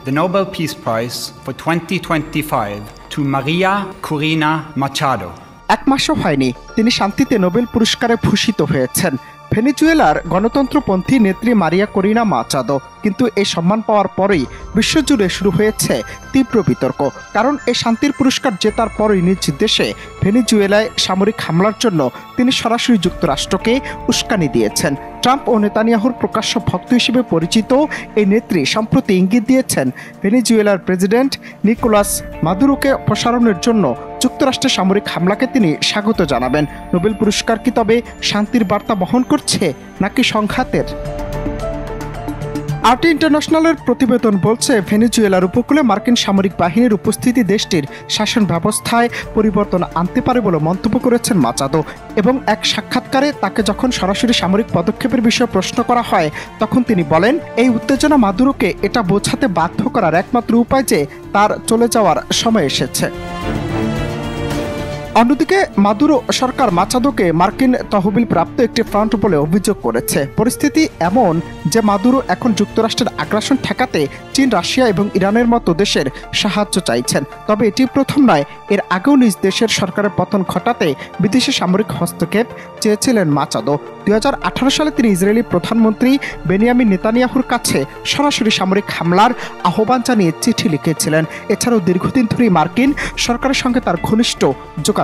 the Nobel Peace Prize for 2025 to Maria Corina Machado. এক মাসও হয়নি তিনি শান্তিতে নোবেল পুরস্কারে ভূষিত হয়েছেন। ভেনেজুয়েলার গণতন্ত্রপন্থী নেত্রী মারিয়া করিনা মাচাদো। কিন্তু এই সম্মান পাওয়ার পরেই বিশ্বজুড়ে শুরু হয়েছে তীব্র বিতর্ক। কারণ এই শান্তির পুরস্কার জেতার পরই নিজ দেশে ভেনেজুয়েলায় সামরিক হামলার জন্য তিনি সরাসরি যুক্তরাষ্ট্রকে উস্কানি দিয়েছেন। ট্রাম্প ও নেতানিয়াহুর প্রকাশ্য ভক্ত হিসেবে পরিচিত এই নেত্রী সম্প্রতি ইঙ্গিত দিয়েছেন ভেনেজুয়েলার প্রেসিডেন্ট নিকোলাস মাদুরোকে অপসারণের জন্য যুক্তরাষ্ট্রের সামরিক হামলাকে তিনি স্বাগত জানাবেন। নোবেল পুরস্কার কি তবে শান্তির বার্তা বহন করছে নাকি সংঘাতের? আরটি ইন্টারন্যাশনালের প্রতিবেদন বলছে ভেনেজুয়েলার উপকূলে মার্কিন সামরিক বাহিনীর উপস্থিতি দেশটির শাসন ব্যবস্থায় পরিবর্তন আনতে পারে বলে মন্তব্য করেছেন মাচাদো। এবং এক সাক্ষাৎকারে তাকে যখন সরাসরি সামরিক পদক্ষেপের বিষয়ে প্রশ্ন করা হয় তখন তিনি বলেন, এই উত্তেজনা মাদুরোকে এটা বোঝাতে বাধ্য করার একমাত্র উপায় যে তার চলে যাওয়ার সময় এসেছে। অন্যদিকে মাদুরো সরকার মাচাদোকে মার্কিন তহবিল প্রাপ্ত একটি ফ্রন্ট বলে অভিযোগ করেছে। পরিস্থিতি এমন যে মাদুরো এখন যুক্তরাষ্ট্রের আগ্রাসন ঠেকাতে চীন, রাশিয়া এবং ইরানের মতো দেশের সাহায্য চাইছেন। তবে এটি প্রথম নয়, এর আগেও নিজ দেশের সরকারের পতন ঘটাতে বিদেশি সামরিক হস্তক্ষেপ চেয়েছিলেন মাচাদো। 2018 সালে তিনি ইসরায়েলি প্রধানমন্ত্রী বেনিয়ামিন নেতানিয়াহুর কাছে সরাসরি সামরিক হামলার আহ্বান জানিয়ে চিঠি লিখেছিলেন। এছাড়াও দীর্ঘদিন ধরেই মার্কিন সরকারের সঙ্গে তার ঘনিষ্ঠ যোগাযোগ।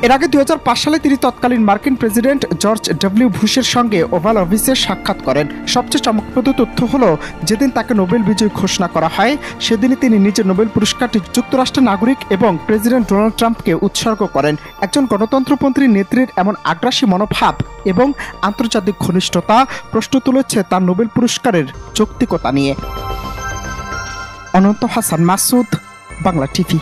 এর আগে 2005 সালে তিনি তৎকালীন মার্কিন প্রেসিডেন্ট জর্জ ডব্লিউ বুশের সঙ্গে ওভাল অফিসে সাক্ষাৎ করেন। সবচেয়ে চমকপ্রদ তথ্য হলো, যেদিন তাকে নোবেল বিজয়ী ঘোষণা করা হয় সেদিনই তিনি নিজের নোবেল পুরস্কারটি যুক্তরাষ্ট্রের নাগরিক এবং প্রেসিডেন্ট ডোনাল্ড ট্রাম্পকে উৎসর্গ করেন। একজন গণতন্ত্রপন্থী নেত্রীর এমন আগ্রাসী মনোভাব এবং আন্তর্জাতিক ঘনিষ্ঠতা প্রশ্ন তুলেছে তার নোবেল পুরস্কারের যৌক্তিকতা নিয়ে। অনন্ত হাসান মাসুদ, বাংলা টিভি।